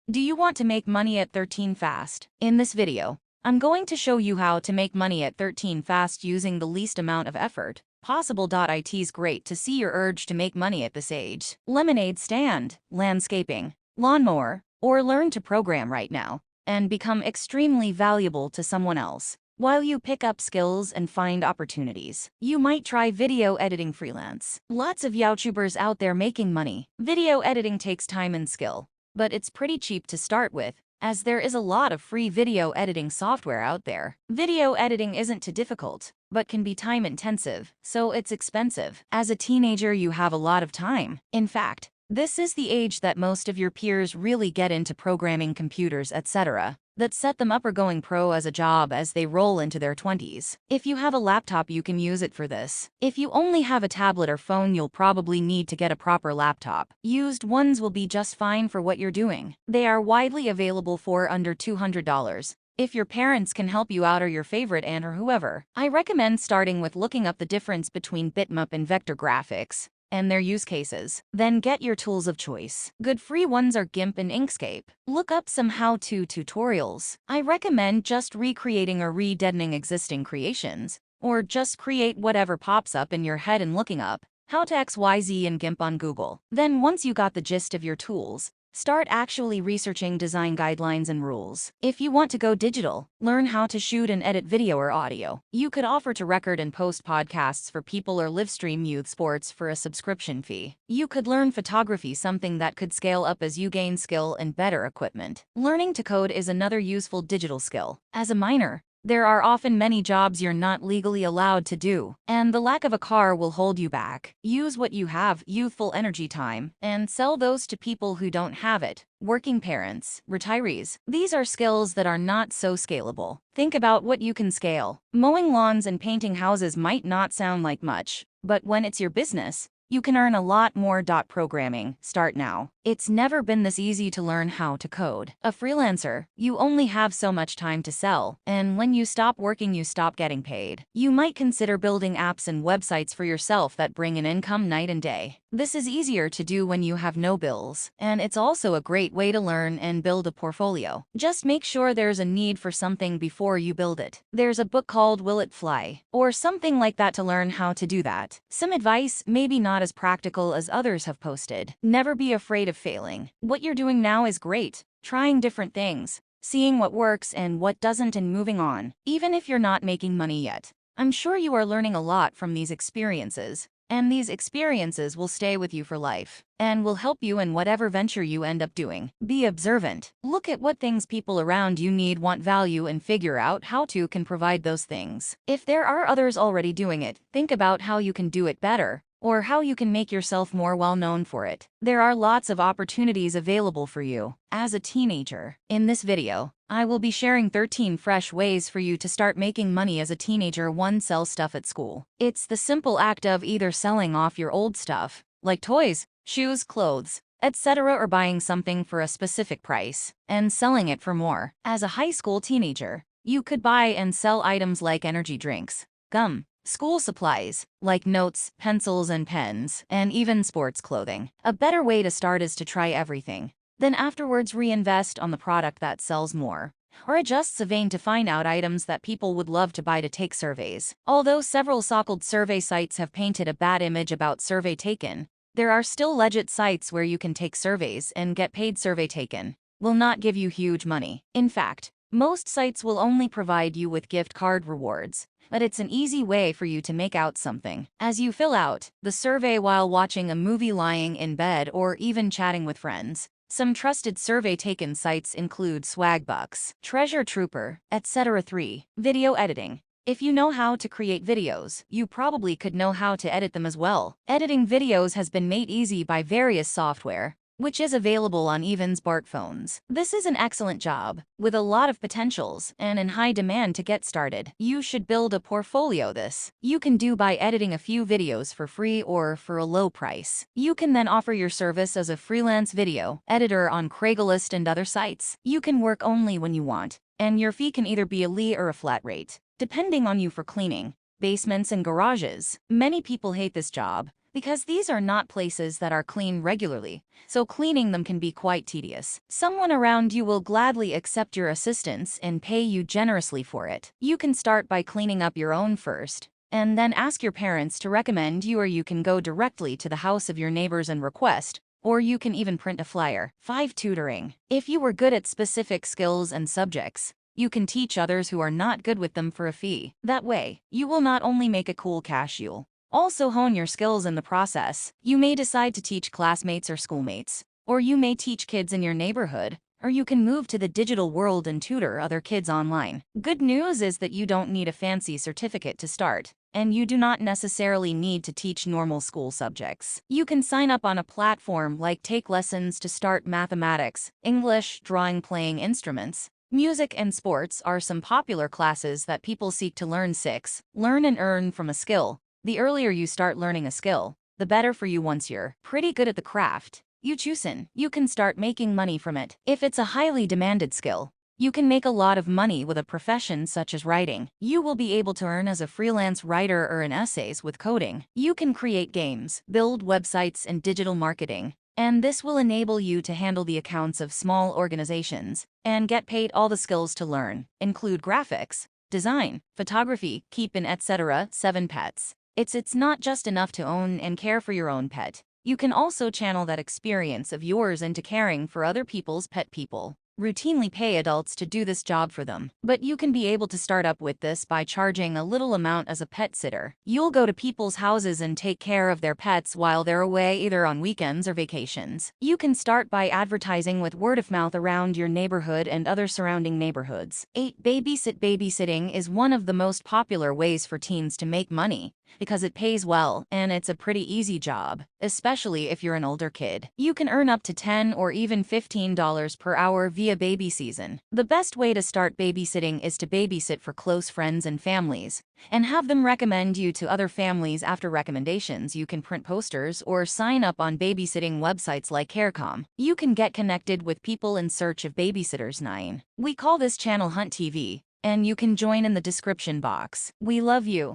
Do you want to make money at 13 fast? In this video, I'm going to show you how to make money at 13 fast using the least amount of effort possible. It's great to see your urge to make money at this age. Lemonade stand, landscaping, lawnmower, or learn to program right now and become extremely valuable to someone else. While you pick up skills and find opportunities, you might try video editing freelance. Lots of YouTubers out there making money. Video editing takes time and skill, but it's pretty cheap to start with, as there is a lot of free video editing software out there. Video editing isn't too difficult, but can be time-intensive, so it's expensive. As a teenager, you have a lot of time. In fact, this is the age that most of your peers really get into programming computers, etc., that set them up or going pro as a job as they roll into their 20s. If you have a laptop, you can use it for this. If you only have a tablet or phone, you'll probably need to get a proper laptop. Used ones will be just fine for what you're doing. They are widely available for under $200. If your parents can help you out or your favorite aunt or whoever, I recommend starting with looking up the difference between bitmap and vector graphics and their use cases. Then get your tools of choice. Good free ones are GIMP and Inkscape. Look up some how-to tutorials. I recommend just recreating or re-deadening existing creations, or just create whatever pops up in your head and looking up how to XYZ and GIMP on Google. Then once you got the gist of your tools, start actually researching design guidelines and rules. If you want to go digital, learn how to shoot and edit video or audio. You could offer to record and post podcasts for people or live stream youth sports for a subscription fee. You could learn photography, something that could scale up as you gain skill and better equipment. Learning to code is another useful digital skill. As a minor, there are often many jobs you're not legally allowed to do, and the lack of a car will hold you back. Use what you have, youthful energy time, and sell those to people who don't have it. Working parents, retirees. These are skills that are not so scalable. Think about what you can scale. Mowing lawns and painting houses might not sound like much, but when it's your business, you can earn a lot more. Programming. Start now. It's never been this easy to learn how to code. A freelancer, you only have so much time to sell, and when you stop working, you stop getting paid. You might consider building apps and websites for yourself that bring in income night and day. This is easier to do when you have no bills, and it's also a great way to learn and build a portfolio. Just make sure there's a need for something before you build it. There's a book called Will It Fly? Or something like that to learn how to do that. Some advice, maybe not as practical as others have posted. Never be afraid of failing. What you're doing now is great. Trying different things, seeing what works and what doesn't, and moving on. Even if you're not making money yet, I'm sure you are learning a lot from these experiences. And these experiences will stay with you for life and will help you in whatever venture you end up doing. Be observant. Look at what things people around you need, want, value, and figure out how to can provide those things. If there are others already doing it, think about how you can do it better, or how you can make yourself more well-known for it. There are lots of opportunities available for you as a teenager. In this video, I will be sharing 13 fresh ways for you to start making money as a teenager. 1. Sell stuff at school. It's the simple act of either selling off your old stuff, like toys, shoes, clothes, etc., or buying something for a specific price and selling it for more. As a high school teenager, you could buy and sell items like energy drinks, gum, school supplies, like notes, pencils, and pens, and even sports clothing. A better way to start is to try everything, then afterwards reinvest on the product that sells more, or adjust a vein to find out items that people would love to buy. To take surveys. Although several so-called survey sites have painted a bad image about survey taken, there are still legit sites where you can take surveys and get paid. Survey taken will not give you huge money. In fact, most sites will only provide you with gift card rewards, but it's an easy way for you to make out something as you fill out the survey while watching a movie, lying in bed, or even chatting with friends. Some trusted survey taken sites include Swagbucks, Treasure Trooper, etc. 3. Video editing. If you know how to create videos, you probably could know how to edit them as well. Editing videos has been made easy by various software, which is available on even smartphones. This is an excellent job, with a lot of potentials and in high demand. To get started, you should build a portfolio. This you can do by editing a few videos for free or for a low price. You can then offer your service as a freelance video editor on Craigslist and other sites. You can work only when you want, and your fee can either be a li or a flat rate, depending on you. For cleaning basements and garages, many people hate this job because these are not places that are cleaned regularly, so cleaning them can be quite tedious. Someone around you will gladly accept your assistance and pay you generously for it. You can start by cleaning up your own first, and then ask your parents to recommend you, or you can go directly to the house of your neighbors and request, or you can even print a flyer. 5. Tutoring. If you were good at specific skills and subjects, you can teach others who are not good with them for a fee. That way, you will not only make a cool cash, you'll also hone your skills in the process. You may decide to teach classmates or schoolmates, or you may teach kids in your neighborhood, or you can move to the digital world and tutor other kids online. Good news is that you don't need a fancy certificate to start, and you do not necessarily need to teach normal school subjects. You can sign up on a platform like Take Lessons to start. Mathematics, English, drawing, playing instruments, music, and sports are some popular classes that people seek to learn. 6. Learn and earn from a skill. The earlier you start learning a skill, the better for you. Once you're pretty good at the craft you choose, you can start making money from it. If it's a highly demanded skill, you can make a lot of money with a profession such as writing. You will be able to earn as a freelance writer or in essays with coding. You can create games, build websites, and digital marketing, and this will enable you to handle the accounts of small organizations and get paid. All the skills to learn include graphics, design, photography, keeping, etc. 7. Pets. It's not just enough to own and care for your own pet. You can also channel that experience of yours into caring for other people's pet. People routinely pay adults to do this job for them, but you can be able to start up with this by charging a little amount as a pet sitter. You'll go to people's houses and take care of their pets while they're away, either on weekends or vacations. You can start by advertising with word of mouth around your neighborhood and other surrounding neighborhoods. 8. Babysit. Babysitting is one of the most popular ways for teens to make money, because it pays well and it's a pretty easy job, especially if you're an older kid. You can earn up to $10 or even $15 per hour via baby season. The best way to start babysitting is to babysit for close friends and families, and have them recommend you to other families. After recommendations, you can print posters or sign up on babysitting websites like Carecom. You can get connected with people in search of babysitters. 9. We call this channel Hunt TV, and you can join in the description box. We love you.